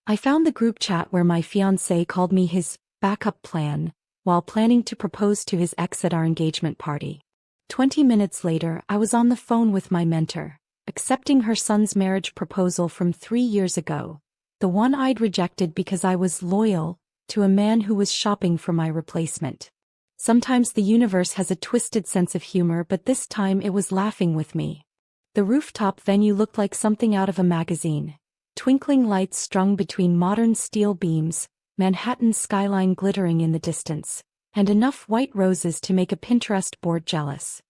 I found the group chat where my fiancé called me his backup plan while planning to propose to his ex at our engagement party. 20 minutes later, I was on the phone with my mentor, accepting her son's marriage proposal from 3 years ago, the one I'd rejected because I was loyal to a man who was shopping for my replacement. Sometimes the universe has a twisted sense of humor, but this time it was laughing with me. The rooftop venue looked like something out of a magazine. Twinkling lights strung between modern steel beams, Manhattan's skyline glittering in the distance, and enough white roses to make a Pinterest board jealous.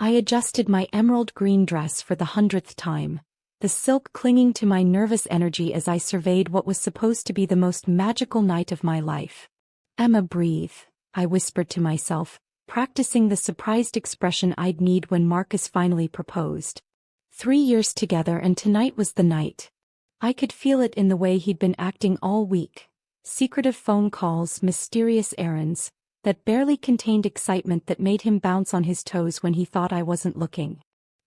I adjusted my emerald green dress for the 100th time, the silk clinging to my nervous energy as I surveyed what was supposed to be the most magical night of my life. "Emma, breathe," I whispered to myself, practicing the surprised expression I'd need when Marcus finally proposed. 3 years together, and tonight was the night. I could feel it in the way he'd been acting all week. Secretive phone calls, mysterious errands, that barely contained excitement that made him bounce on his toes when he thought I wasn't looking.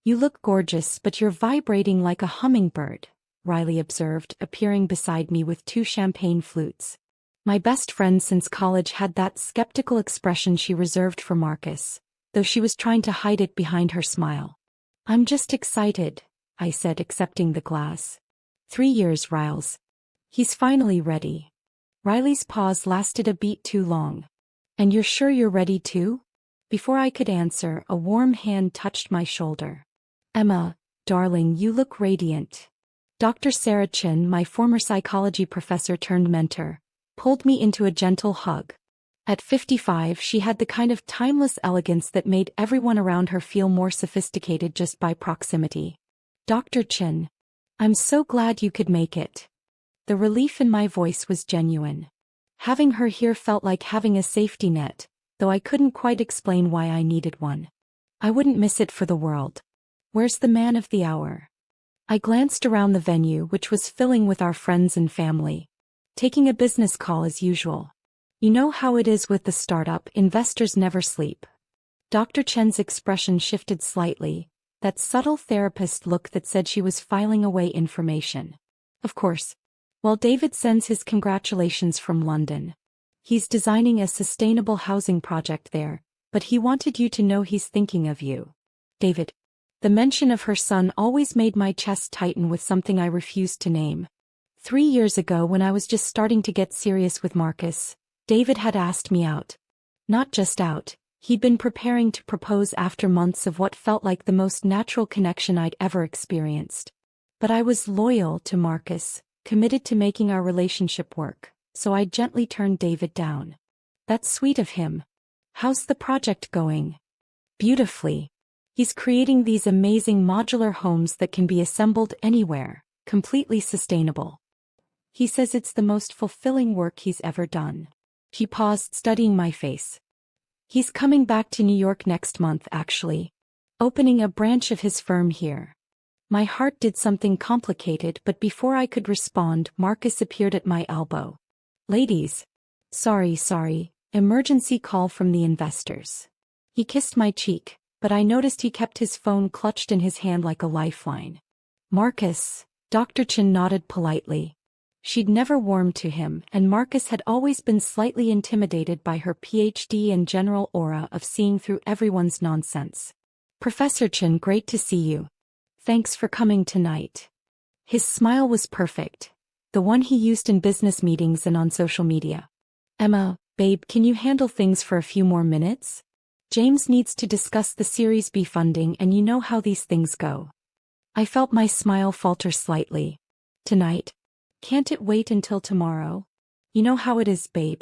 "You look gorgeous, but you're vibrating like a hummingbird," Riley observed, appearing beside me with 2 champagne flutes. My best friend since college had that skeptical expression she reserved for Marcus, though she was trying to hide it behind her smile. "I'm just excited," I said, accepting the glass. 3 years, Riles. He's finally ready." Riley's pause lasted a beat too long. "And you're sure you're ready too?" Before I could answer, a warm hand touched my shoulder. "Emma, darling, you look radiant." Dr. Sarah Chin, my former psychology professor turned mentor, pulled me into a gentle hug. At 55, she had the kind of timeless elegance that made everyone around her feel more sophisticated just by proximity. "Dr. Chin, I'm so glad you could make it." The relief in my voice was genuine. Having her here felt like having a safety net, though I couldn't quite explain why I needed one. I wouldn't miss it for the world. "Where's the man of the hour?" I glanced around the venue, which was filling with our friends and family. "Taking a business call as usual. You know how it is with the startup, investors never sleep." Dr. Chen's expression shifted slightly, that subtle therapist look that said she was filing away information. "Of course. Well, David sends his congratulations from London. He's designing a sustainable housing project there, but he wanted you to know he's thinking of you." "David." The mention of her son always made my chest tighten with something I refused to name. 3 years ago, when I was just starting to get serious with Marcus, David had asked me out. Not just out, he'd been preparing to propose after months of what felt like the most natural connection I'd ever experienced. But I was loyal to Marcus, committed to making our relationship work, so I gently turned David down. "That's sweet of him. How's the project going?" "Beautifully. He's creating these amazing modular homes that can be assembled anywhere, completely sustainable. He says it's the most fulfilling work he's ever done." He paused, studying my face. "He's coming back to New York next month, actually. Opening a branch of his firm here." My heart did something complicated, but before I could respond, Marcus appeared at my elbow. "Ladies. Sorry, emergency call from the investors." He kissed my cheek, but I noticed he kept his phone clutched in his hand like a lifeline. "Marcus." Dr. Chin nodded politely. She'd never warmed to him, and Marcus had always been slightly intimidated by her PhD and general aura of seeing through everyone's nonsense. "Professor Chin, great to see you. Thanks for coming tonight." His smile was perfect, the one he used in business meetings and on social media. "Emma, babe, can you handle things for a few more minutes? James needs to discuss the Series B funding, and you know how these things go." I felt my smile falter slightly. "Tonight? Can't it wait until tomorrow? You know how it is, babe.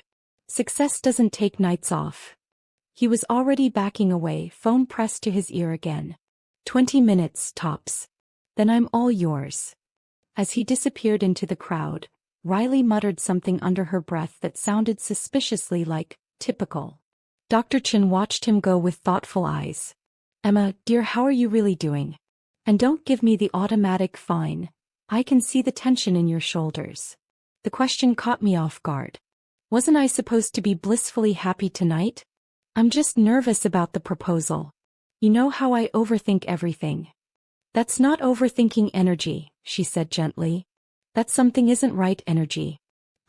Success doesn't take nights off." He was already backing away, phone pressed to his ear again. 20 minutes, tops. Then I'm all yours." As he disappeared into the crowd, Riley muttered something under her breath that sounded suspiciously like, "typical." Dr. Chin watched him go with thoughtful eyes. "Emma, dear, how are you really doing? And don't give me the automatic fine. I can see the tension in your shoulders." The question caught me off guard. Wasn't I supposed to be blissfully happy tonight? "I'm just nervous about the proposal. You know how I overthink everything." "That's not overthinking energy," she said gently. That something isn't right energy.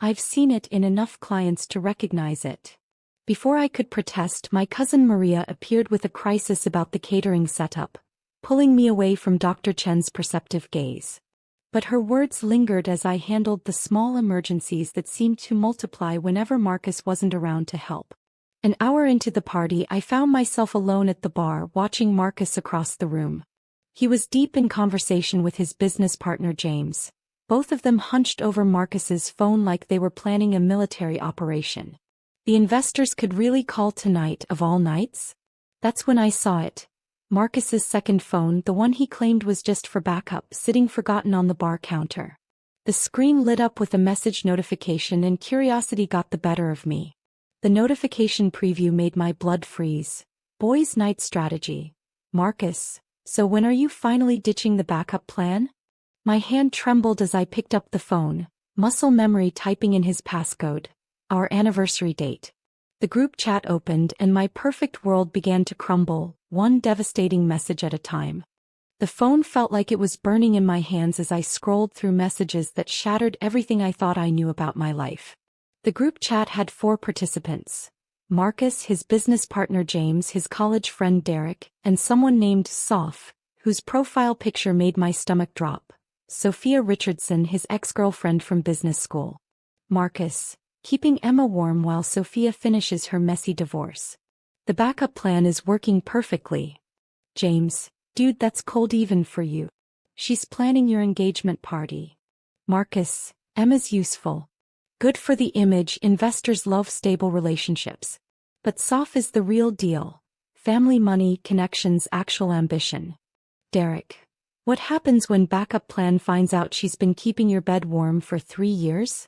I've seen it in enough clients to recognize it. Before I could protest, my cousin Maria appeared with a crisis about the catering setup, pulling me away from Dr. Chen's perceptive gaze. But her words lingered as I handled the small emergencies that seemed to multiply whenever Marcus wasn't around to help. An hour into the party, I found myself alone at the bar watching Marcus across the room. He was deep in conversation with his business partner James, both of them hunched over Marcus's phone like they were planning a military operation. The investors could really call tonight of all nights? That's when I saw it. Marcus's second phone, the one he claimed was just for backup, sitting forgotten on the bar counter. The screen lit up with a message notification and curiosity got the better of me. The notification preview made my blood freeze. Boys' night strategy. Marcus, so when are you finally ditching the backup plan? My hand trembled as I picked up the phone, muscle memory typing in his passcode. Our anniversary date. The group chat opened and my perfect world began to crumble, one devastating message at a time. The phone felt like it was burning in my hands as I scrolled through messages that shattered everything I thought I knew about my life. The group chat had 4 participants. Marcus, his business partner James, his college friend Derek, and someone named Soph, whose profile picture made my stomach drop. Sophia Richardson, his ex-girlfriend from business school. Marcus, keeping Emma warm while Sophia finishes her messy divorce. The backup plan is working perfectly. James, dude, that's cold even for you. She's planning your engagement party. Marcus, Emma's useful. Good for the image, investors love stable relationships. But Soph is the real deal. Family money, connections, actual ambition. Derek. What happens when backup plan finds out she's been keeping your bed warm for 3 years?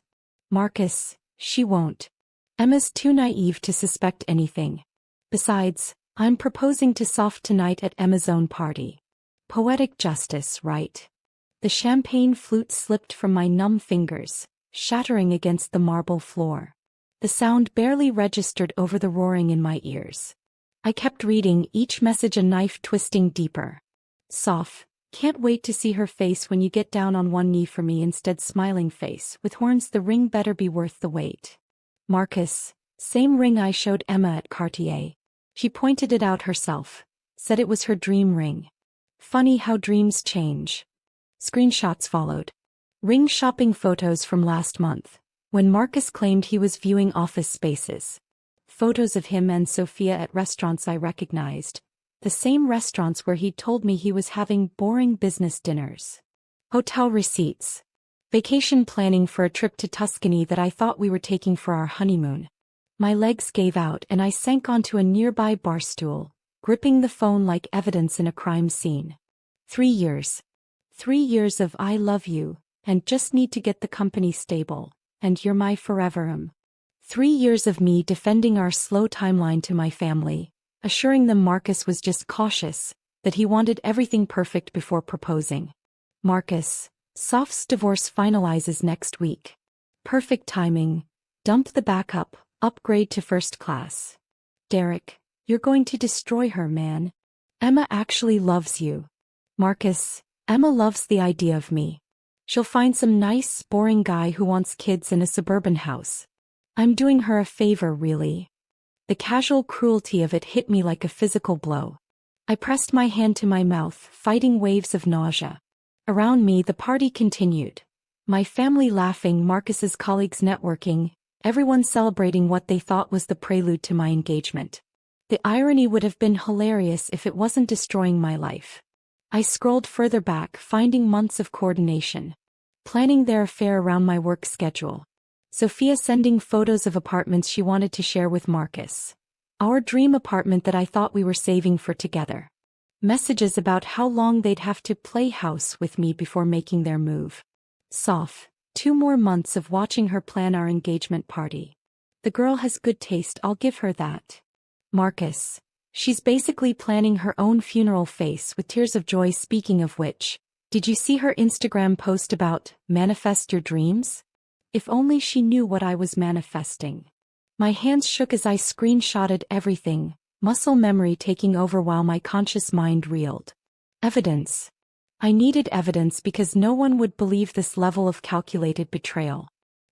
Marcus, she won't. Emma's too naive to suspect anything. Besides, I'm proposing to Soph tonight at Emma's own party. Poetic justice, right? The champagne flute slipped from my numb fingers, shattering against the marble floor. The sound barely registered over the roaring in my ears. I kept reading, each message a knife twisting deeper. Soph. Can't wait to see her face when you get down on one knee for me, instead smiling face with horns, the ring better be worth the wait. Marcus, same ring I showed Emma at Cartier. She pointed it out herself, said it was her dream ring. Funny how dreams change. Screenshots followed. Ring shopping photos from last month, when Marcus claimed he was viewing office spaces. Photos of him and Sophia at restaurants I recognized. The same restaurants where he'd told me he was having boring business dinners. Hotel receipts. Vacation planning for a trip to Tuscany that I thought we were taking for our honeymoon. My legs gave out and I sank onto a nearby bar stool, gripping the phone like evidence in a crime scene. 3 years. 3 years of I love you, and just need to get the company stable, and you're my forever. 3 years of me defending our slow timeline to my family, assuring them Marcus was just cautious, that he wanted everything perfect before proposing. Marcus, Soph's divorce finalizes next week. Perfect timing. Dump the backup, upgrade to first class. Derek, you're going to destroy her, man. Emma actually loves you. Marcus, Emma loves the idea of me. She'll find some nice, boring guy who wants kids in a suburban house. I'm doing her a favor, really. The casual cruelty of it hit me like a physical blow. I pressed my hand to my mouth, fighting waves of nausea. Around me the party continued. My family laughing, Marcus's colleagues networking, everyone celebrating what they thought was the prelude to my engagement. The irony would have been hilarious if it wasn't destroying my life. I scrolled further back, finding months of coordination. Planning their affair around my work schedule. Sophia sending photos of apartments she wanted to share with Marcus. Our dream apartment that I thought we were saving for together. Messages about how long they'd have to play house with me before making their move. Soph, 2 more months of watching her plan our engagement party. The girl has good taste, I'll give her that. Marcus, she's basically planning her own funeral face with tears of joy. Speaking of which, did you see her Instagram post about manifest your dreams? If only she knew what I was manifesting. My hands shook as I screenshotted everything, muscle memory taking over while my conscious mind reeled. Evidence. I needed evidence because no one would believe this level of calculated betrayal.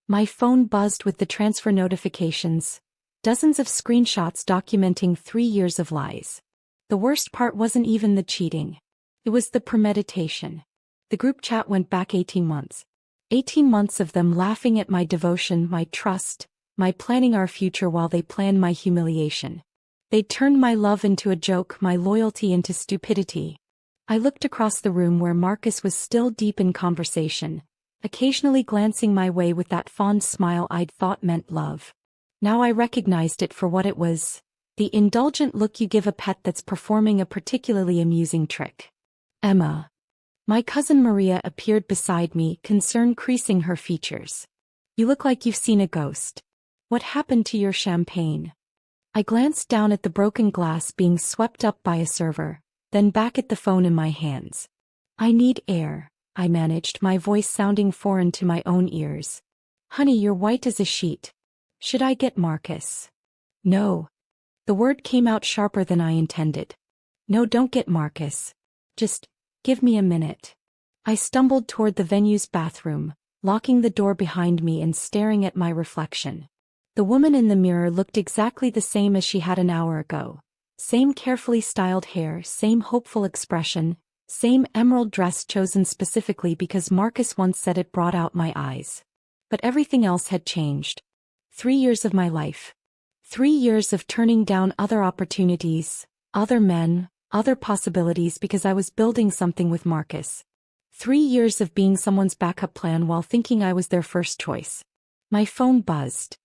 My phone buzzed with the transfer notifications, dozens of screenshots documenting 3 years of lies. The worst part wasn't even the cheating. It was the premeditation. The group chat went back 18 months. 18 months of them laughing at my devotion, my trust, my planning our future while they planned my humiliation. They'd turned my love into a joke, my loyalty into stupidity. I looked across the room where Marcus was still deep in conversation, occasionally glancing my way with that fond smile I'd thought meant love. Now I recognized it for what it was, the indulgent look you give a pet that's performing a particularly amusing trick. Emma. My cousin Maria appeared beside me, concern creasing her features. You look like you've seen a ghost. What happened to your champagne? I glanced down at the broken glass being swept up by a server, then back at the phone in my hands. I need air, I managed, my voice sounding foreign to my own ears. Honey, you're white as a sheet. Should I get Marcus? No. The word came out sharper than I intended. No, don't get Marcus. Just give me a minute. I stumbled toward the venue's bathroom, locking the door behind me and staring at my reflection. The woman in the mirror looked exactly the same as she had an hour ago. Same carefully styled hair, same hopeful expression, same emerald dress chosen specifically because Marcus once said it brought out my eyes. But everything else had changed. 3 years of my life. 3 years of turning down other opportunities, other men, other possibilities because I was building something with Marcus. 3 years of being someone's backup plan while thinking I was their first choice. My phone buzzed.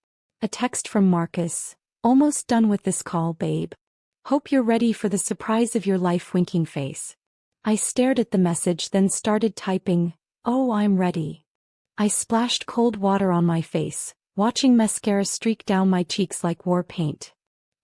A text from Marcus. Almost done with this call, babe. Hope you're ready for the surprise of your life, winking face. I stared at the message, then started typing, "Oh, I'm ready." I splashed cold water on my face, watching mascara streak down my cheeks like war paint.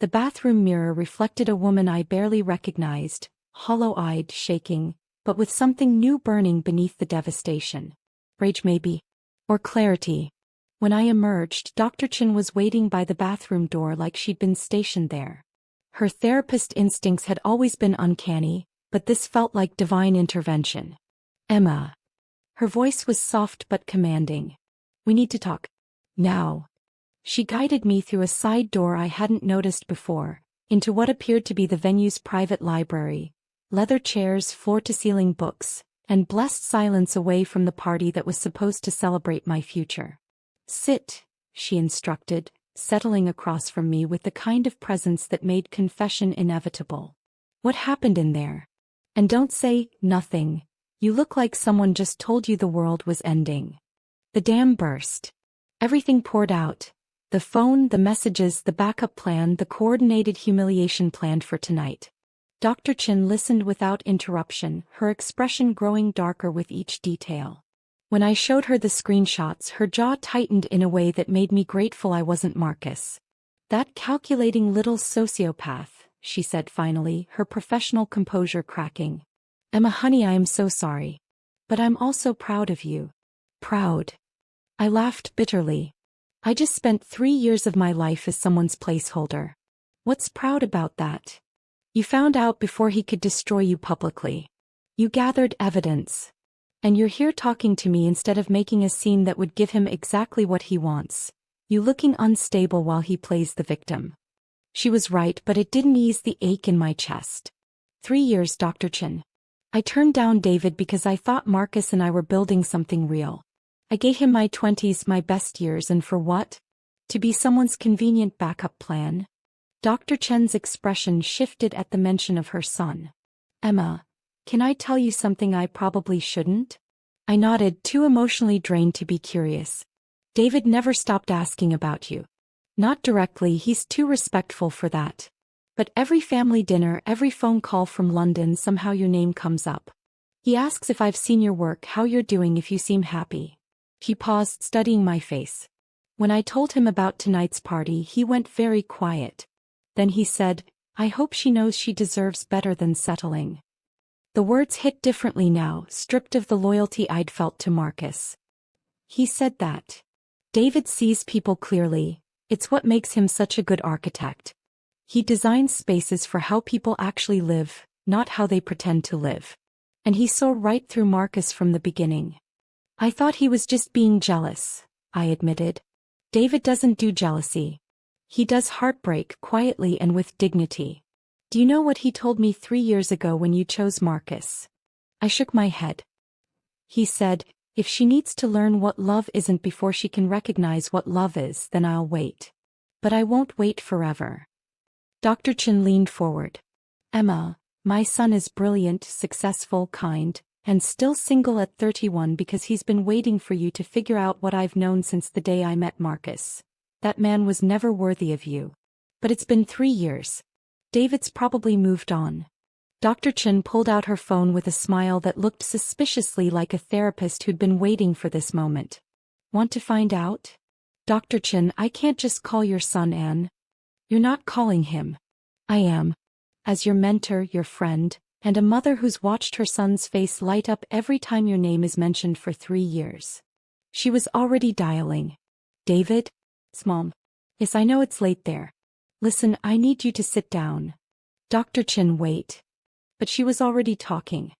The bathroom mirror reflected a woman I barely recognized, hollow-eyed, shaking, but with something new burning beneath the devastation. Rage maybe. Or clarity. When I emerged, Dr. Chen was waiting by the bathroom door like she'd been stationed there. Her therapist instincts had always been uncanny, but this felt like divine intervention. Emma. Her voice was soft but commanding. We need to talk. Now. She guided me through a side door I hadn't noticed before, into what appeared to be the venue's private library. Leather chairs, floor-to-ceiling books, and blessed silence away from the party that was supposed to celebrate my future. Sit, she instructed, settling across from me with the kind of presence that made confession inevitable. What happened in there? And don't say, nothing. You look like someone just told you the world was ending. The dam burst. Everything poured out. The phone, the messages, the backup plan, the coordinated humiliation planned for tonight. Dr. Chen listened without interruption, her expression growing darker with each detail. When I showed her the screenshots, her jaw tightened in a way that made me grateful I wasn't Marcus. That calculating little sociopath, she said finally, her professional composure cracking. Emma, honey, I am so sorry. But I'm also proud of you. Proud. I laughed bitterly. I just spent 3 years of my life as someone's placeholder. What's proud about that? You found out before he could destroy you publicly. You gathered evidence. And you're here talking to me instead of making a scene that would give him exactly what he wants. You looking unstable while he plays the victim. She was right, but it didn't ease the ache in my chest. 3 years, Dr. Chen. I turned down David because I thought Marcus and I were building something real. I gave him my 20s, my best years, and for what? To be someone's convenient backup plan? Dr. Chen's expression shifted at the mention of her son. Emma. Can I tell you something I probably shouldn't? I nodded, too emotionally drained to be curious. David never stopped asking about you. Not directly, he's too respectful for that. But every family dinner, every phone call from London, somehow your name comes up. He asks if I've seen your work, how you're doing, if you seem happy. He paused, studying my face. When I told him about tonight's party, he went very quiet. Then he said, I hope she knows she deserves better than settling. The words hit differently now, stripped of the loyalty I'd felt to Marcus. He said that. David sees people clearly. It's what makes him such a good architect. He designs spaces for how people actually live, not how they pretend to live. And he saw right through Marcus from the beginning. I thought he was just being jealous, I admitted. David doesn't do jealousy. He does heartbreak quietly and with dignity. Do you know what he told me 3 years ago when you chose Marcus? I shook my head. He said, if she needs to learn what love isn't before she can recognize what love is, then I'll wait. But I won't wait forever. Dr. Chin leaned forward. Emma, my son is brilliant, successful, kind, and still single at 31 because he's been waiting for you to figure out what I've known since the day I met Marcus. That man was never worthy of you. But it's been 3 years. David's probably moved on. Dr. Chin pulled out her phone with a smile that looked suspiciously like a therapist who'd been waiting for this moment. Want to find out? Dr. Chin, I can't just call your son Anne. You're not calling him. I am. As your mentor, your friend, and a mother who's watched her son's face light up every time your name is mentioned for 3 years. She was already dialing. David? It's Mom. Yes, I know it's late there. Listen, I need you to sit down. Dr. Chin, wait. But she was already talking.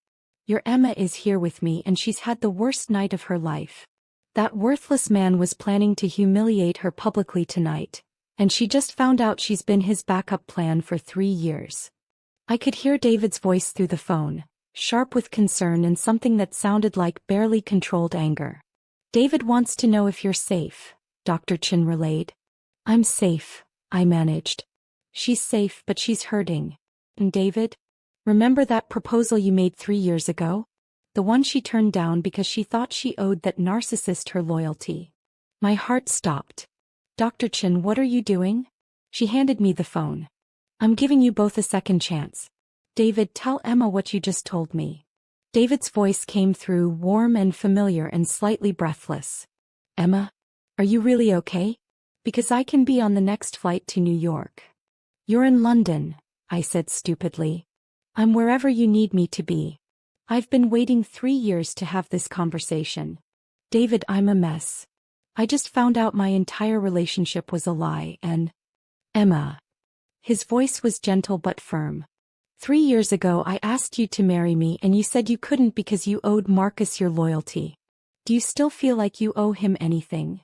Your Emma is here with me and she's had the worst night of her life. That worthless man was planning to humiliate her publicly tonight, and she just found out she's been his backup plan for 3 years. I could hear David's voice through the phone, sharp with concern and something that sounded like barely controlled anger. David wants to know if you're safe, Dr. Chin relayed. I'm safe, I managed. She's safe, but she's hurting. And David? Remember that proposal you made 3 years ago? The one she turned down because she thought she owed that narcissist her loyalty. My heart stopped. Dr. Chin, what are you doing? She handed me the phone. I'm giving you both a second chance. David, tell Emma what you just told me. David's voice came through, warm and familiar and slightly breathless. Emma? Are you really okay? Because I can be on the next flight to New York. You're in London, I said stupidly. I'm wherever you need me to be. I've been waiting 3 years to have this conversation. David, I'm a mess. I just found out my entire relationship was a lie and... Emma. His voice was gentle but firm. 3 years ago I asked you to marry me and you said you couldn't because you owed Marcus your loyalty. Do you still feel like you owe him anything?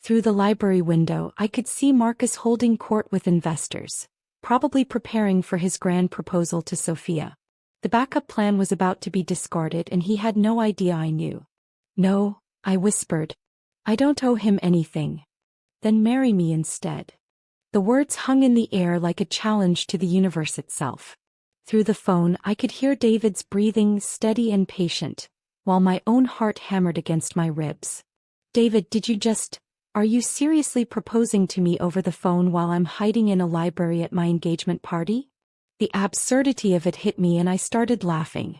Through the library window I could see Marcus holding court with investors, probably preparing for his grand proposal to Sophia. The backup plan was about to be discarded and he had no idea I knew. No, I whispered. I don't owe him anything. Then marry me instead. The words hung in the air like a challenge to the universe itself. Through the phone I could hear David's breathing, steady and patient, while my own heart hammered against my ribs. David, are you seriously proposing to me over the phone while I'm hiding in a library at my engagement party? The absurdity of it hit me and I started laughing.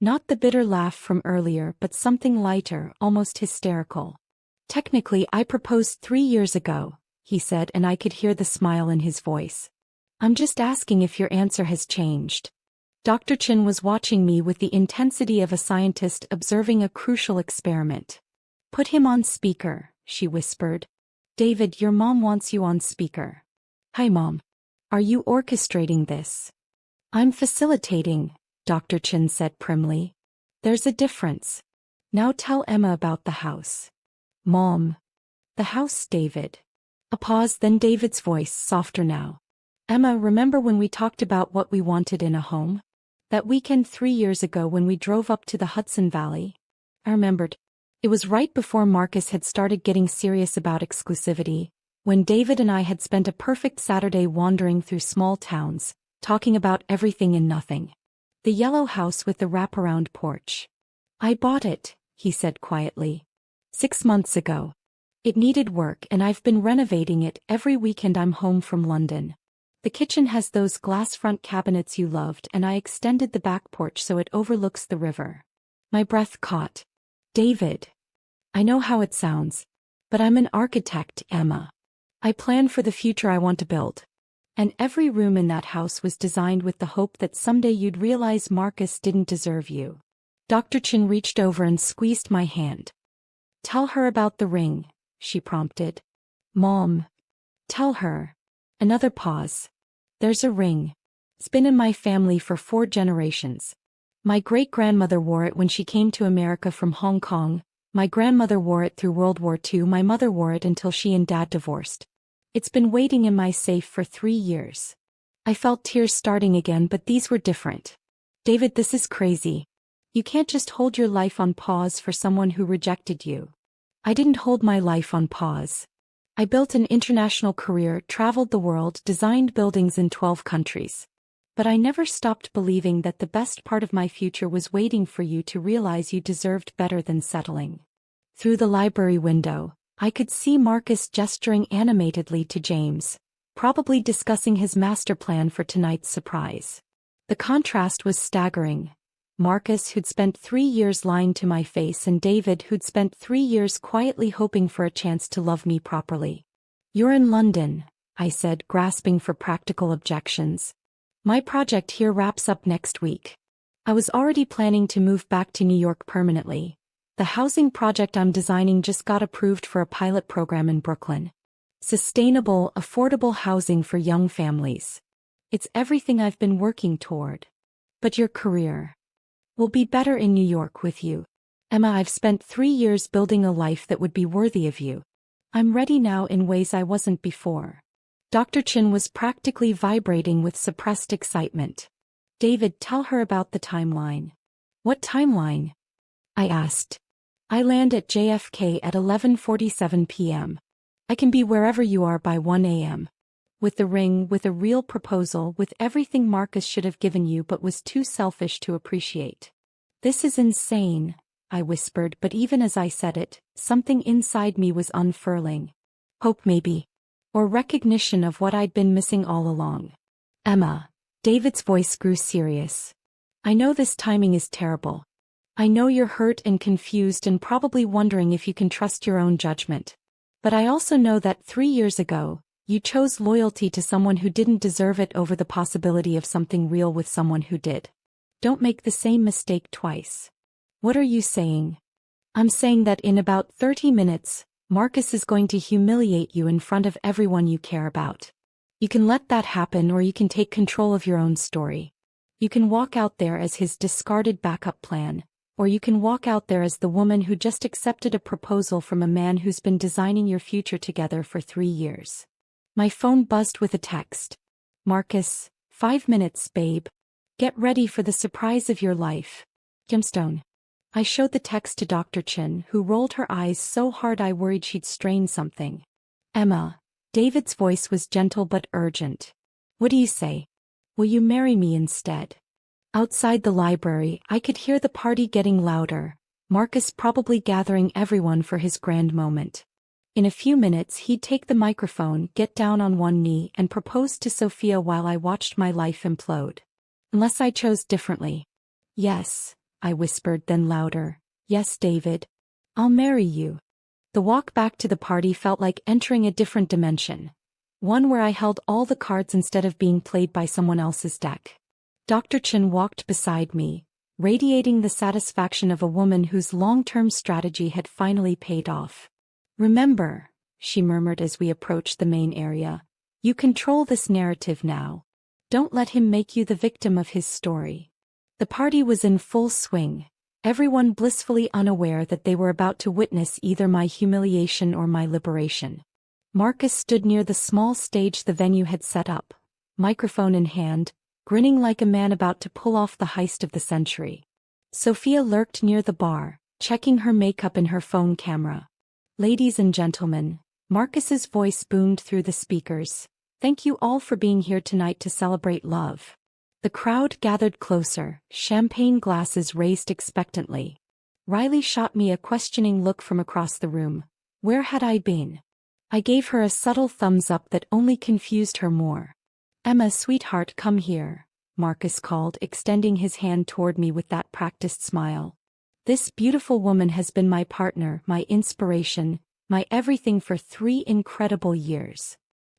Not the bitter laugh from earlier, but something lighter, almost hysterical. Technically, I proposed 3 years ago, he said, and I could hear the smile in his voice. I'm just asking if your answer has changed. Dr. Chin was watching me with the intensity of a scientist observing a crucial experiment. Put him on speaker, she whispered. David, your mom wants you on speaker. Hi, Mom. Are you orchestrating this? I'm facilitating, Dr. Chin said primly. There's a difference. Now tell Emma about the house. Mom. The house, David. A pause, then David's voice, softer now. Emma, remember when we talked about what we wanted in a home? That weekend 3 years ago when we drove up to the Hudson Valley? I remembered. It was right before Marcus had started getting serious about exclusivity, when David and I had spent a perfect Saturday wandering through small towns, talking about everything and nothing. The yellow house with the wraparound porch. I bought it, he said quietly. 6 months ago. It needed work and I've been renovating it every weekend I'm home from London. The kitchen has those glass front cabinets you loved and I extended the back porch so it overlooks the river. My breath caught. David. I know how it sounds, but I'm an architect, Emma. I plan for the future I want to build. And every room in that house was designed with the hope that someday you'd realize Marcus didn't deserve you. Dr. Chin reached over and squeezed my hand. Tell her about the ring, she prompted. Mom. Tell her. Another pause. There's a ring. It's been in my family for 4 generations. My great-grandmother wore it when she came to America from Hong Kong. My grandmother wore it through World War II. My mother wore it until she and Dad divorced. It's been waiting in my safe for 3 years. I felt tears starting again, but these were different. David, this is crazy. You can't just hold your life on pause for someone who rejected you. I didn't hold my life on pause. I built an international career, traveled the world, designed buildings in 12 countries. But I never stopped believing that the best part of my future was waiting for you to realize you deserved better than settling. Through the library window, I could see Marcus gesturing animatedly to James, probably discussing his master plan for tonight's surprise. The contrast was staggering. Marcus, who'd spent 3 years lying to my face, and David, who'd spent 3 years quietly hoping for a chance to love me properly. "You're in London," I said, grasping for practical objections. "My project here wraps up next week. I was already planning to move back to New York permanently. The housing project I'm designing just got approved for a pilot program in Brooklyn. Sustainable, affordable housing for young families. It's everything I've been working toward. But your career will be better in New York with you. Emma, I've spent 3 years building a life that would be worthy of you. I'm ready now in ways I wasn't before." Dr. Chin was practically vibrating with suppressed excitement. "David, tell her about the timeline." "What timeline?" I asked. "I land at JFK at 11:47 p.m. I can be wherever you are by 1 a.m. With the ring, with a real proposal, with everything Marcus should have given you but was too selfish to appreciate." "This is insane," I whispered, but even as I said it, something inside me was unfurling. Hope, maybe. Or recognition of what I'd been missing all along. "Emma." David's voice grew serious. "I know this timing is terrible. I know you're hurt and confused and probably wondering if you can trust your own judgment. But I also know that 3 years ago, you chose loyalty to someone who didn't deserve it over the possibility of something real with someone who did. Don't make the same mistake twice." "What are you saying?" "I'm saying that in about 30 minutes, Marcus is going to humiliate you in front of everyone you care about. You can let that happen, or you can take control of your own story. You can walk out there as his discarded backup plan, or you can walk out there as the woman who just accepted a proposal from a man who's been designing your future together for 3 years. My phone buzzed with a text. "Marcus, 5 minutes, babe. Get ready for the surprise of your life. Gemstone." I showed the text to Dr. Chin, who rolled her eyes so hard I worried she'd strain something. "Emma." David's voice was gentle but urgent. "What do you say? Will you marry me instead?" Outside the library, I could hear the party getting louder, Marcus probably gathering everyone for his grand moment. In a few minutes he'd take the microphone, get down on one knee, and propose to Sophia while I watched my life implode. Unless I chose differently. "Yes," I whispered, then louder. "Yes, David. I'll marry you." The walk back to the party felt like entering a different dimension. One where I held all the cards instead of being played by someone else's deck. Dr. Chin walked beside me, radiating the satisfaction of a woman whose long-term strategy had finally paid off. "Remember," she murmured as we approached the main area, "you control this narrative now. Don't let him make you the victim of his story." The party was in full swing, everyone blissfully unaware that they were about to witness either my humiliation or my liberation. Marcus stood near the small stage the venue had set up, microphone in hand, grinning like a man about to pull off the heist of the century. Sophia lurked near the bar, checking her makeup and her phone camera. "Ladies and gentlemen," Marcus's voice boomed through the speakers, "thank you all for being here tonight to celebrate love." The crowd gathered closer, champagne glasses raised expectantly. Riley shot me a questioning look from across the room. Where had I been? I gave her a subtle thumbs up that only confused her more. "Emma, sweetheart, come here," Marcus called, extending his hand toward me with that practiced smile. "This beautiful woman has been my partner, my inspiration, my everything for 3 incredible years."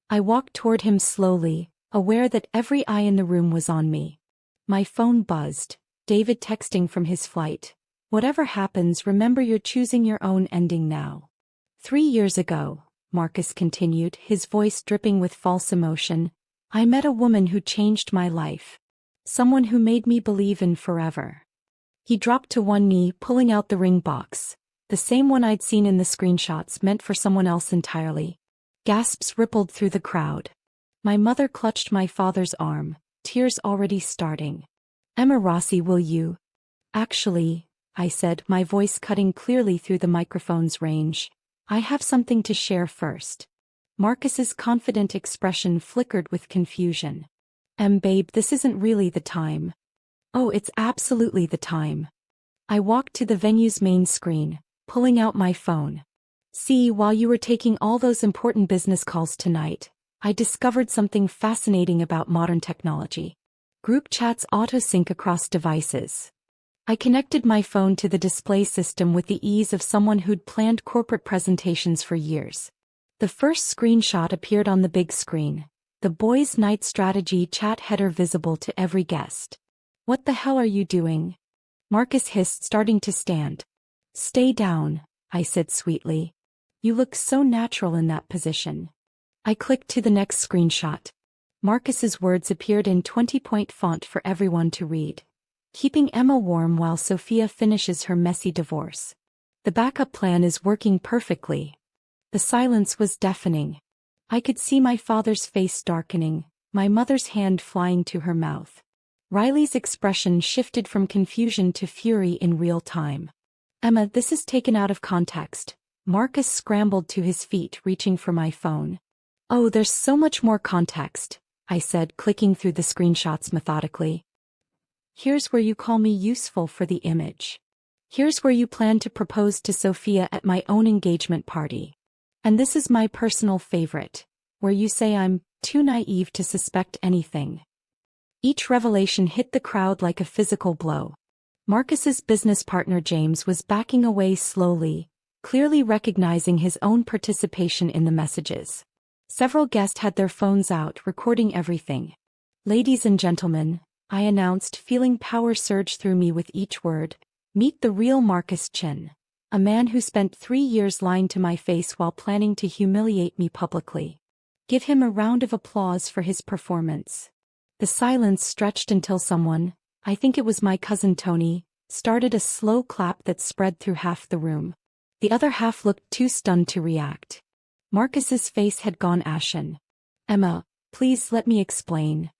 I walked toward him slowly, aware that every eye in the room was on me. My phone buzzed, David texting from his flight. "Whatever happens, remember you're choosing your own ending now." 3 years ago, Marcus continued, his voice dripping with false emotion, I met a woman who changed my life. Someone who made me believe in forever. He dropped to one knee, pulling out the ring box, the same one I'd seen in the screenshots, meant for someone else entirely. Gasps rippled through the crowd. My mother clutched my father's arm, tears already starting. "Emma Rossi, will you?" "Actually," I said, my voice cutting clearly through the microphone's range, "I have something to share first." Marcus's confident expression flickered with confusion. Babe, this isn't really the time." "Oh, it's absolutely the time." I walked to the venue's main screen, pulling out my phone. "See, while you were taking all those important business calls tonight, I discovered something fascinating about modern technology. Group chats auto-sync across devices." I connected my phone to the display system with the ease of someone who'd planned corporate presentations for years. The first screenshot appeared on the big screen, the boys' night strategy chat header visible to every guest. "What the hell are you doing?" Marcus hissed, starting to stand. "Stay down," I said sweetly. "You look so natural in that position." I clicked to the next screenshot. Marcus's words appeared in 20-point font for everyone to read. "Keeping Emma warm while Sophia finishes her messy divorce. The backup plan is working perfectly." The silence was deafening. I could see my father's face darkening, my mother's hand flying to her mouth. Riley's expression shifted from confusion to fury in real time. "Emma, this is taken out of context." Marcus scrambled to his feet, reaching for my phone. "Oh, there's so much more context," I said, clicking through the screenshots methodically. "Here's where you call me useful for the image. Here's where you plan to propose to Sophia at my own engagement party. And this is my personal favorite, where you say I'm too naive to suspect anything." Each revelation hit the crowd like a physical blow. Marcus's business partner James was backing away slowly, clearly recognizing his own participation in the messages. Several guests had their phones out, recording everything. "Ladies and gentlemen," I announced, feeling power surge through me with each word, "meet the real Marcus Chin, a man who spent 3 years lying to my face while planning to humiliate me publicly. Give him a round of applause for his performance." The silence stretched until someone, I think it was my cousin Tony, started a slow clap that spread through half the room. The other half looked too stunned to react. Marcus's face had gone ashen. "Emma, please let me explain."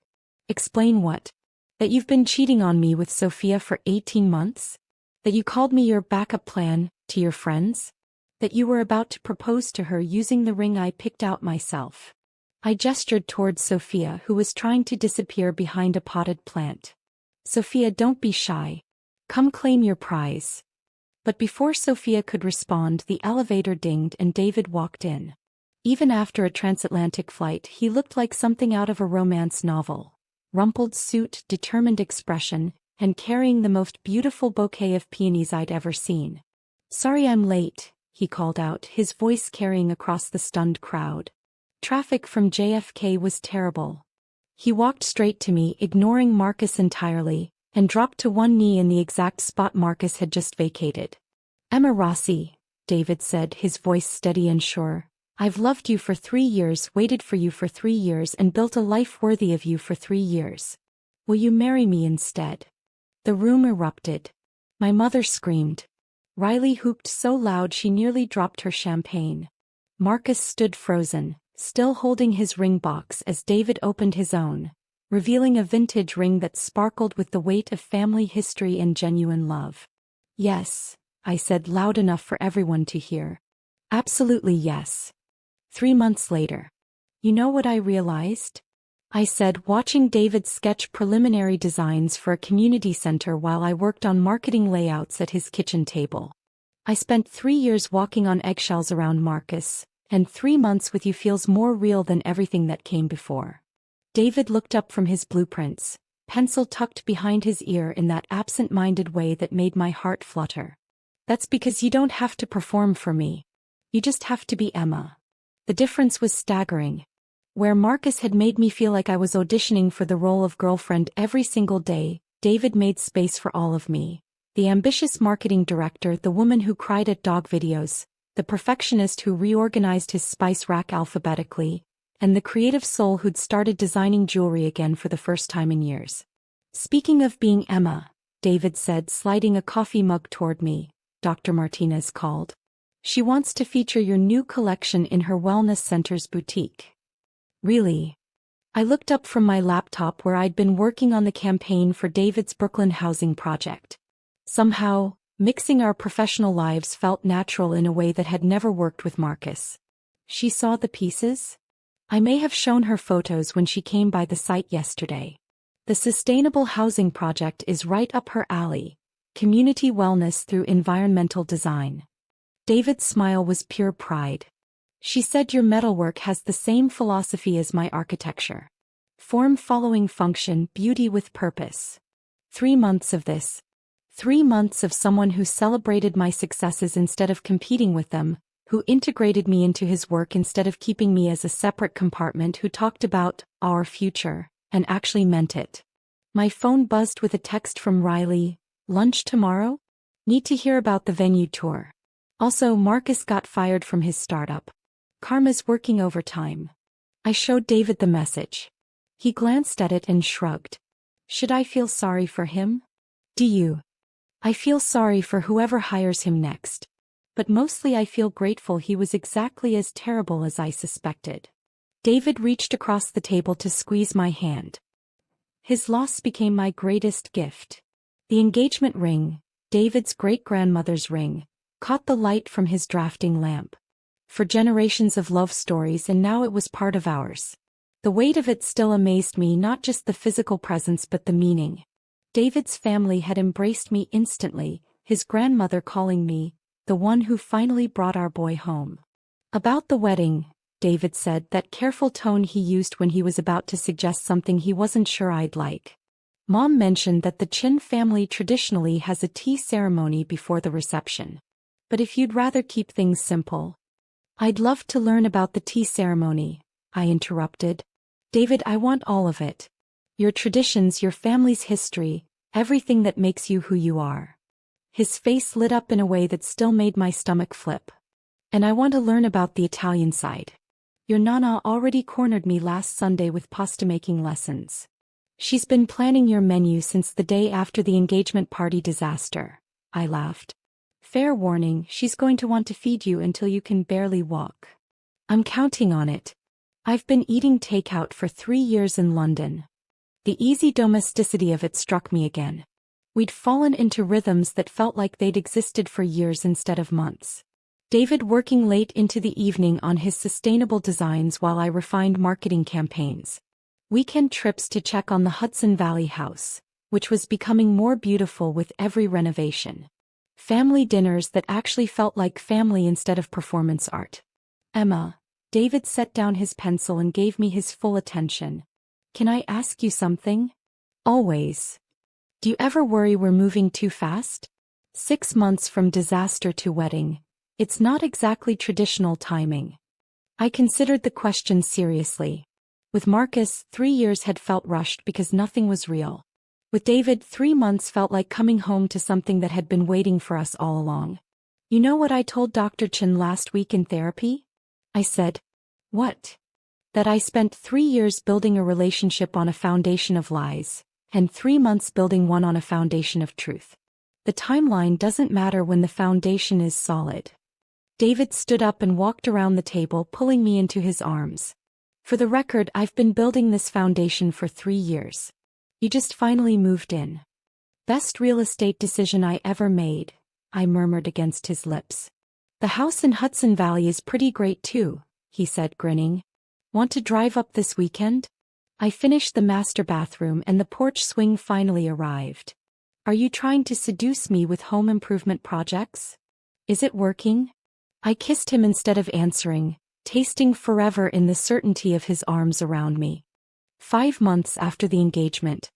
"Explain what?" "That you've been cheating on me with Sophia for 18 months? That you called me your backup plan, to your friends? That you were about to propose to her using the ring I picked out myself?" I gestured towards Sophia, who was trying to disappear behind a potted plant. "Sophia, don't be shy. Come claim your prize." But before Sophia could respond, the elevator dinged and David walked in. Even after a transatlantic flight, he looked like something out of a romance novel. Rumpled suit, determined expression, and carrying the most beautiful bouquet of peonies I'd ever seen. "Sorry I'm late," he called out, his voice carrying across the stunned crowd. "Traffic from JFK was terrible." He walked straight to me, ignoring Marcus entirely, and dropped to one knee in the exact spot Marcus had just vacated. "Emma Rossi," David said, his voice steady and sure, "I've loved you for 3 years, waited for you for 3 years, and built a life worthy of you for 3 years. Will you marry me instead?" The room erupted. My mother screamed. Riley whooped so loud she nearly dropped her champagne. Marcus stood frozen, still holding his ring box as David opened his own, revealing a vintage ring that sparkled with the weight of family history and genuine love. "Yes," I said loud enough for everyone to hear. "Absolutely yes." 3 months later. "You know what I realized?" I said, watching David sketch preliminary designs for a community center while I worked on marketing layouts at his kitchen table. "I spent 3 years walking on eggshells around Marcus, and 3 months with you feels more real than everything that came before." David looked up from his blueprints, pencil tucked behind his ear in that absent-minded way that made my heart flutter. "That's because you don't have to perform for me. You just have to be Emma." The difference was staggering. Where Marcus had made me feel like I was auditioning for the role of girlfriend every single day, David made space for all of me. The ambitious marketing director, the woman who cried at dog videos, the perfectionist who reorganized his spice rack alphabetically, and the creative soul who'd started designing jewelry again for the first time in years. Speaking of being Emma, David said, sliding a coffee mug toward me. Dr. Martinez called. She wants to feature your new collection in her wellness center's boutique. Really? I looked up from my laptop where I'd been working on the campaign for David's Brooklyn housing project. Somehow, mixing our professional lives felt natural in a way that had never worked with Marcus. She saw the pieces? I may have shown her photos when she came by the site yesterday. The sustainable housing project is right up her alley. Community wellness through environmental design. David's smile was pure pride. She said your metalwork has the same philosophy as my architecture. Form following function, beauty with purpose. 3 months of this. 3 months of someone who celebrated my successes instead of competing with them, who integrated me into his work instead of keeping me as a separate compartment, who talked about our future, and actually meant it. My phone buzzed with a text from Riley. Lunch tomorrow? Need to hear about the venue tour. Also, Marcus got fired from his startup. Karma's working overtime. I showed David the message. He glanced at it and shrugged. Should I feel sorry for him? Do you? I feel sorry for whoever hires him next. But mostly I feel grateful he was exactly as terrible as I suspected. David reached across the table to squeeze my hand. His loss became my greatest gift. The engagement ring, David's great-grandmother's ring, caught the light from his drafting lamp. For generations of love stories, and now it was part of ours. The weight of it still amazed me, not just the physical presence but the meaning. David's family had embraced me instantly, his grandmother calling me the one who finally brought our boy home. About the wedding, David said, that careful tone he used when he was about to suggest something he wasn't sure I'd like. Mom mentioned that the Chin family traditionally has a tea ceremony before the reception. But if you'd rather keep things simple. I'd love to learn about the tea ceremony, I interrupted. David, I want all of it. Your traditions, your family's history, everything that makes you who you are. His face lit up in a way that still made my stomach flip. And I want to learn about the Italian side. Your Nana already cornered me last Sunday with pasta making lessons. She's been planning your menu since the day after the engagement party disaster. I laughed. Fair warning, she's going to want to feed you until you can barely walk. I'm counting on it. I've been eating takeout for 3 years in London. The easy domesticity of it struck me again. We'd fallen into rhythms that felt like they'd existed for years instead of months. David working late into the evening on his sustainable designs while I refined marketing campaigns. Weekend trips to check on the Hudson Valley house, which was becoming more beautiful with every renovation. Family dinners that actually felt like family instead of performance art. Emma, David set down his pencil and gave me his full attention. Can I ask you something? Always. Do you ever worry we're moving too fast? 6 months from disaster to wedding. It's not exactly traditional timing. I considered the question seriously. With Marcus, 3 years had felt rushed because nothing was real. With David, 3 months felt like coming home to something that had been waiting for us all along. You know what I told Dr. Chin last week in therapy? I said, what? That I spent 3 years building a relationship on a foundation of lies, and 3 months building one on a foundation of truth. The timeline doesn't matter when the foundation is solid. David stood up and walked around the table, pulling me into his arms. For the record, I've been building this foundation for 3 years. You just finally moved in. Best real estate decision I ever made, I murmured against his lips. The house in Hudson Valley is pretty great too, he said, grinning. Want to drive up this weekend? I finished the master bathroom and the porch swing finally arrived. Are you trying to seduce me with home improvement projects? Is it working? I kissed him instead of answering, tasting forever in the certainty of his arms around me. 5 months after the engagement.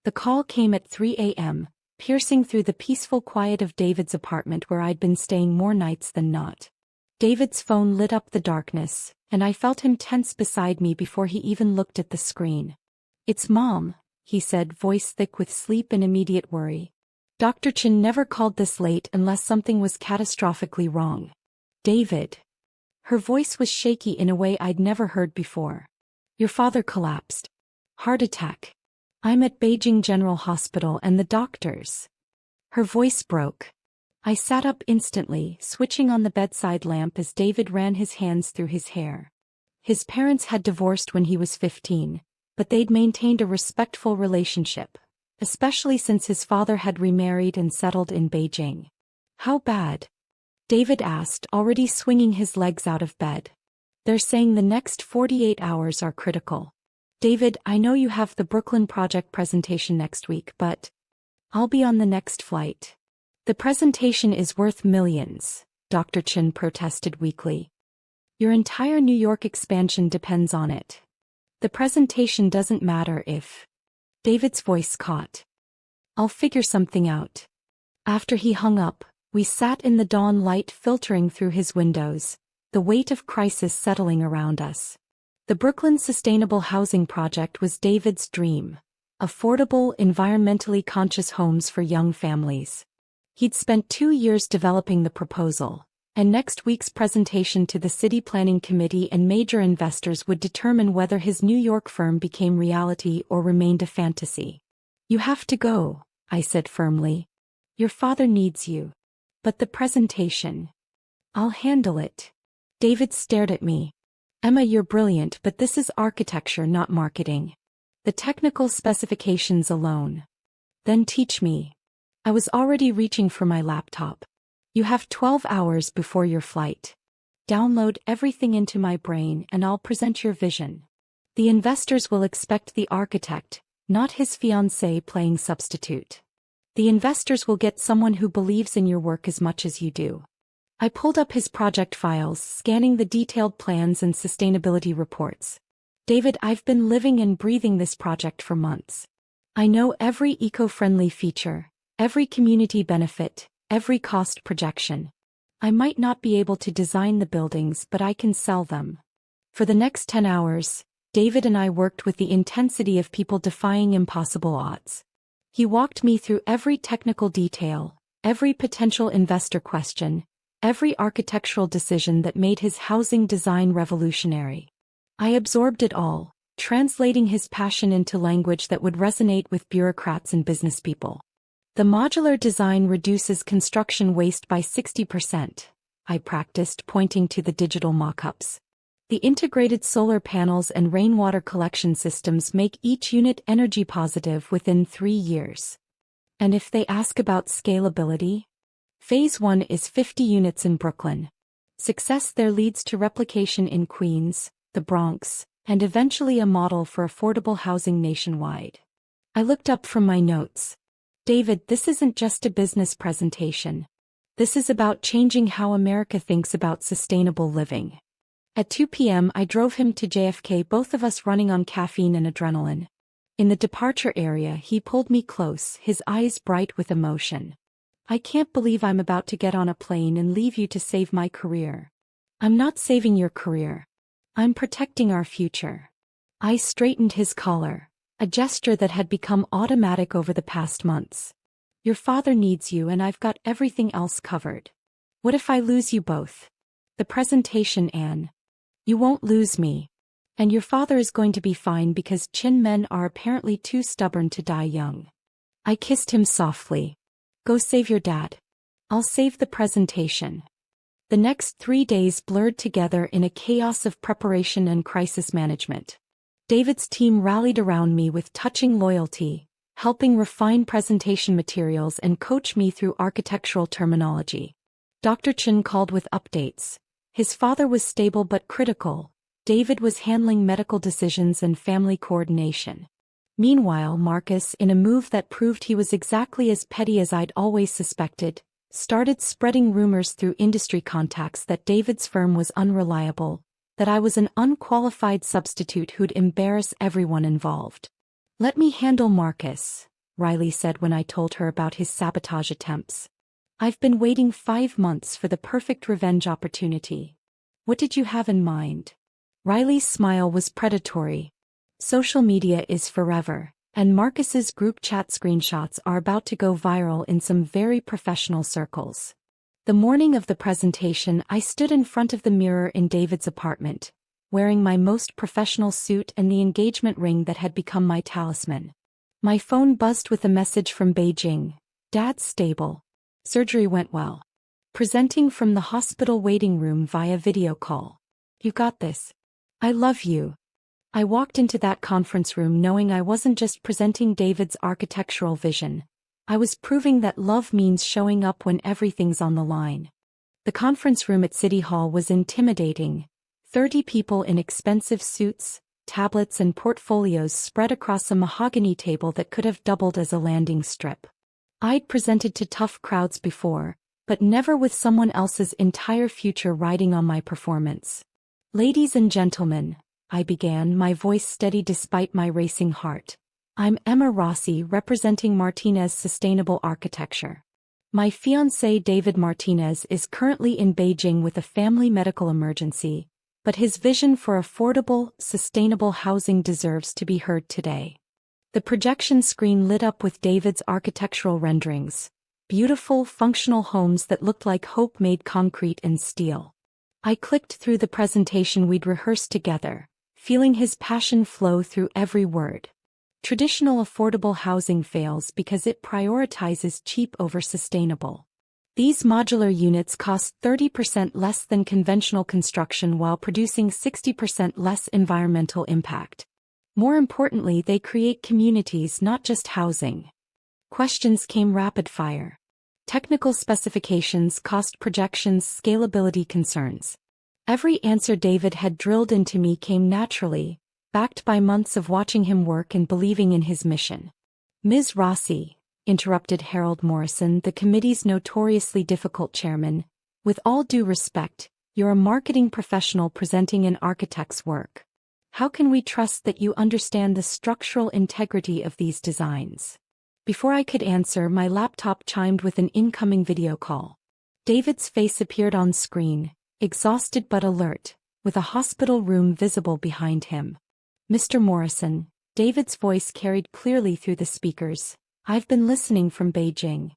The call came at 3 a.m., piercing through the peaceful quiet of David's apartment where I'd been staying more nights than not. David's phone lit up the darkness, and I felt him tense beside me before he even looked at the screen. It's Mom, he said, voice thick with sleep and immediate worry. Dr. Chin never called this late unless something was catastrophically wrong. David. Her voice was shaky in a way I'd never heard before. Your father collapsed. Heart attack. I'm at Beijing General Hospital and the doctors, Her voice broke. I sat up instantly, switching on the bedside lamp as David ran his hands through his hair. His parents had divorced when he was 15, but they'd maintained a respectful relationship, especially since his father had remarried and settled in Beijing. How bad? David asked, already swinging his legs out of bed. They're saying the next 48 hours are critical. David, I know you have the Brooklyn project presentation next week, but I'll be on the next flight. The presentation is worth millions, Dr. Chin protested weakly. Your entire New York expansion depends on it. The presentation doesn't matter if... David's voice caught. I'll figure something out. After he hung up, we sat in the dawn light filtering through his windows, the weight of crisis settling around us. The Brooklyn Sustainable Housing Project was David's dream. Affordable, environmentally conscious homes for young families. He'd spent 2 years developing the proposal, and next week's presentation to the City Planning Committee and major investors would determine whether his New York firm became reality or remained a fantasy. You have to go, I said firmly. Your father needs you. But the presentation. I'll handle it. David stared at me. Emma, you're brilliant, but this is architecture, not marketing. The technical specifications alone. Then teach me. I was already reaching for my laptop. You have 12 hours before your flight. Download everything into my brain and I'll present your vision. The investors will expect the architect, not his fiancée playing substitute. The investors will get someone who believes in your work as much as you do. I pulled up his project files, scanning the detailed plans and sustainability reports. David, I've been living and breathing this project for months. I know every eco-friendly feature, every community benefit, every cost projection. I might not be able to design the buildings, but I can sell them. For the next 10 hours, David and I worked with the intensity of people defying impossible odds. He walked me through every technical detail, every potential investor question, every architectural decision that made his housing design revolutionary. I absorbed it all, translating his passion into language that would resonate with bureaucrats and businesspeople. The modular design reduces construction waste by 60%, I practiced, pointing to the digital mock-ups. The integrated solar panels and rainwater collection systems make each unit energy positive within 3 years. And if they ask about scalability? Phase 1 is 50 units in Brooklyn. Success there leads to replication in Queens, the Bronx, and eventually a model for affordable housing nationwide. I looked up from my notes. David, this isn't just a business presentation. This is about changing how America thinks about sustainable living. At 2 p.m. I drove him to JFK, both of us running on caffeine and adrenaline. In the departure area, he pulled me close, his eyes bright with emotion. I can't believe I'm about to get on a plane and leave you to save my career. I'm not saving your career. I'm protecting our future. I straightened his collar, a gesture that had become automatic over the past months. Your father needs you and I've got everything else covered. What if I lose you both? The presentation, Anne. You won't lose me. And your father is going to be fine because Chin men are apparently too stubborn to die young. I kissed him softly. Go save your dad. I'll save the presentation. The next 3 days blurred together in a chaos of preparation and crisis management. David's team rallied around me with touching loyalty, helping refine presentation materials and coach me through architectural terminology. Dr. Chin called with updates. His father was stable but critical. David was handling medical decisions and family coordination. Meanwhile, Marcus, in a move that proved he was exactly as petty as I'd always suspected, started spreading rumors through industry contacts that David's firm was unreliable, that I was an unqualified substitute who'd embarrass everyone involved. Let me handle Marcus, Riley said when I told her about his sabotage attempts. I've been waiting 5 months for the perfect revenge opportunity. What did you have in mind? Riley's smile was predatory. Social media is forever, and Marcus's group chat screenshots are about to go viral in some very professional circles. The morning of the presentation, I stood in front of the mirror in David's apartment, wearing my most professional suit and the engagement ring that had become my talisman. My phone buzzed with a message from Beijing. Dad's stable. Surgery went well. Presenting from the hospital waiting room via video call. You got this. I love you. I walked into that conference room knowing I wasn't just presenting David's architectural vision. I was proving that love means showing up when everything's on the line. The conference room at City Hall was intimidating. 30 people in expensive suits, tablets and portfolios spread across a mahogany table that could have doubled as a landing strip. I'd presented to tough crowds before, but never with someone else's entire future riding on my performance. Ladies and gentlemen, I began, my voice steady despite my racing heart. I'm Emma Rossi, representing Martinez Sustainable Architecture. My fiancé David Martinez is currently in Beijing with a family medical emergency, but his vision for affordable, sustainable housing deserves to be heard today. The projection screen lit up with David's architectural renderings, beautiful, functional homes that looked like hope made concrete and steel. I clicked through the presentation we'd rehearsed together, feeling his passion flow through every word. Traditional affordable housing fails because it prioritizes cheap over sustainable. These modular units cost 30% less than conventional construction while producing 60% less environmental impact. More importantly, they create communities, not just housing. Questions came rapid fire. Technical specifications, cost projections, scalability concerns. Every answer David had drilled into me came naturally, backed by months of watching him work and believing in his mission. Ms. Rossi, interrupted Harold Morrison, the committee's notoriously difficult chairman, with all due respect, you're a marketing professional presenting an architect's work. How can we trust that you understand the structural integrity of these designs? Before I could answer, my laptop chimed with an incoming video call. David's face appeared on screen, exhausted but alert, with a hospital room visible behind him. Mr. Morrison, David's voice carried clearly through the speakers. I've been listening from Beijing.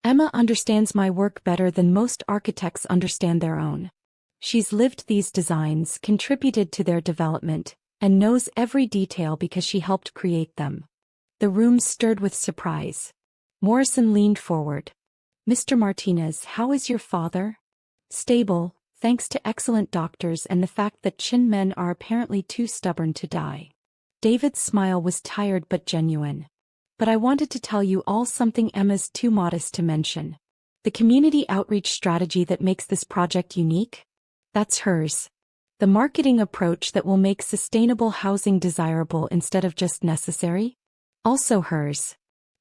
Emma understands my work better than most architects understand their own. She's lived these designs, contributed to their development, and knows every detail because she helped create them. The room stirred with surprise. Morrison leaned forward. Mr. Martinez, how is your father? Stable, thanks to excellent doctors and the fact that Chin men are apparently too stubborn to die. David's smile was tired but genuine. But I wanted to tell you all something Emma's too modest to mention. The community outreach strategy that makes this project unique? That's hers. The marketing approach that will make sustainable housing desirable instead of just necessary? Also hers.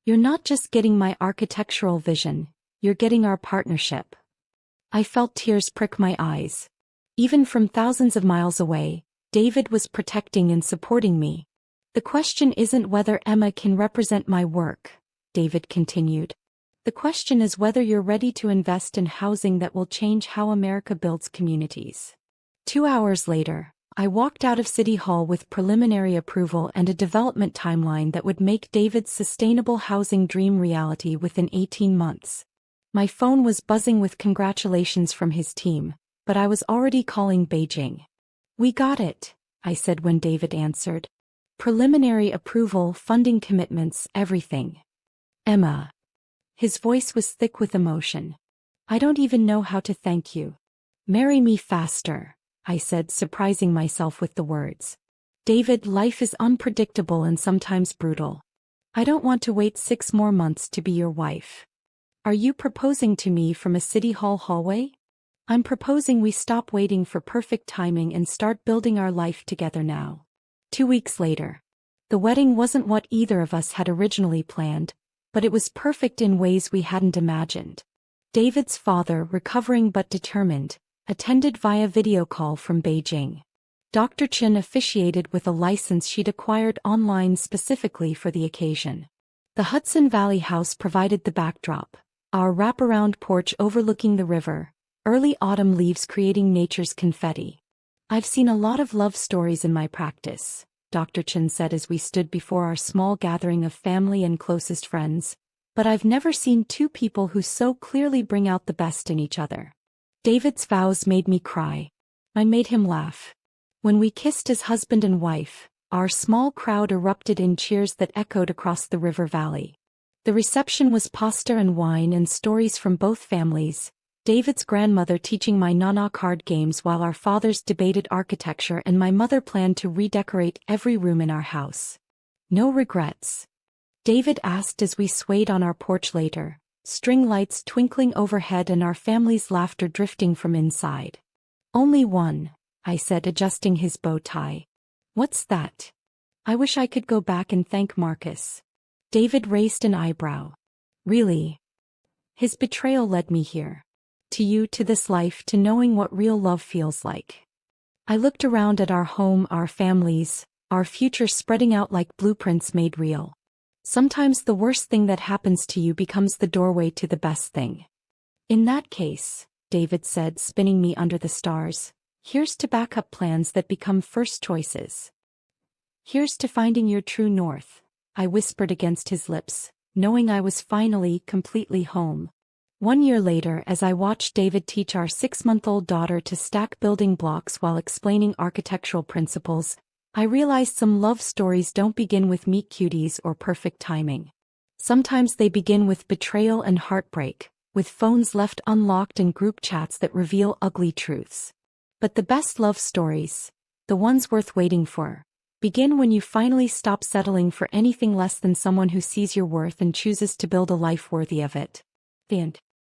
You're not just getting my architectural vision, you're getting our partnership. I felt tears prick my eyes. Even from thousands of miles away, David was protecting and supporting me. The question isn't whether Emma can represent my work, David continued. The question is whether you're ready to invest in housing that will change how America builds communities. 2 hours later, I walked out of City Hall with preliminary approval and a development timeline that would make David's sustainable housing dream reality within 18 months. My phone was buzzing with congratulations from his team, but I was already calling Beijing. We got it, I said when David answered. Preliminary approval, funding commitments, everything. Emma. His voice was thick with emotion. I don't even know how to thank you. Marry me faster, I said, surprising myself with the words. David, life is unpredictable and sometimes brutal. I don't want to wait 6 more months to be your wife. Are you proposing to me from a City Hall hallway? I'm proposing we stop waiting for perfect timing and start building our life together now. 2 weeks later. The wedding wasn't what either of us had originally planned, but it was perfect in ways we hadn't imagined. David's father, recovering but determined, attended via video call from Beijing. Dr. Chin officiated with a license she'd acquired online specifically for the occasion. The Hudson Valley House provided the backdrop, our wraparound porch overlooking the river, early autumn leaves creating nature's confetti. I've seen a lot of love stories in my practice, Dr. Chin said as we stood before our small gathering of family and closest friends, but I've never seen 2 people who so clearly bring out the best in each other. David's vows made me cry. I made him laugh. When we kissed as husband and wife, our small crowd erupted in cheers that echoed across the river valley. The reception was pasta and wine and stories from both families, David's grandmother teaching my nana card games while our fathers debated architecture and my mother planned to redecorate every room in our house. No regrets? David asked as we swayed on our porch later, string lights twinkling overhead and our family's laughter drifting from inside. Only one, I said, adjusting his bow tie. What's that? I wish I could go back and thank Marcus. David raised an eyebrow. Really? His betrayal led me here. To you, to this life, to knowing what real love feels like. I looked around at our home, our families, our future spreading out like blueprints made real. Sometimes the worst thing that happens to you becomes the doorway to the best thing. In that case, David said, spinning me under the stars, here's to backup plans that become first choices. Here's to finding your true north, I whispered against his lips, knowing I was finally completely home. 1 year later, as I watched David teach our 6-month-old daughter to stack building blocks while explaining architectural principles, I realized some love stories don't begin with meet cuties or perfect timing. Sometimes they begin with betrayal and heartbreak, with phones left unlocked and group chats that reveal ugly truths. But the best love stories, the ones worth waiting for, begin when you finally stop settling for anything less than someone who sees your worth and chooses to build a life worthy of it. The end.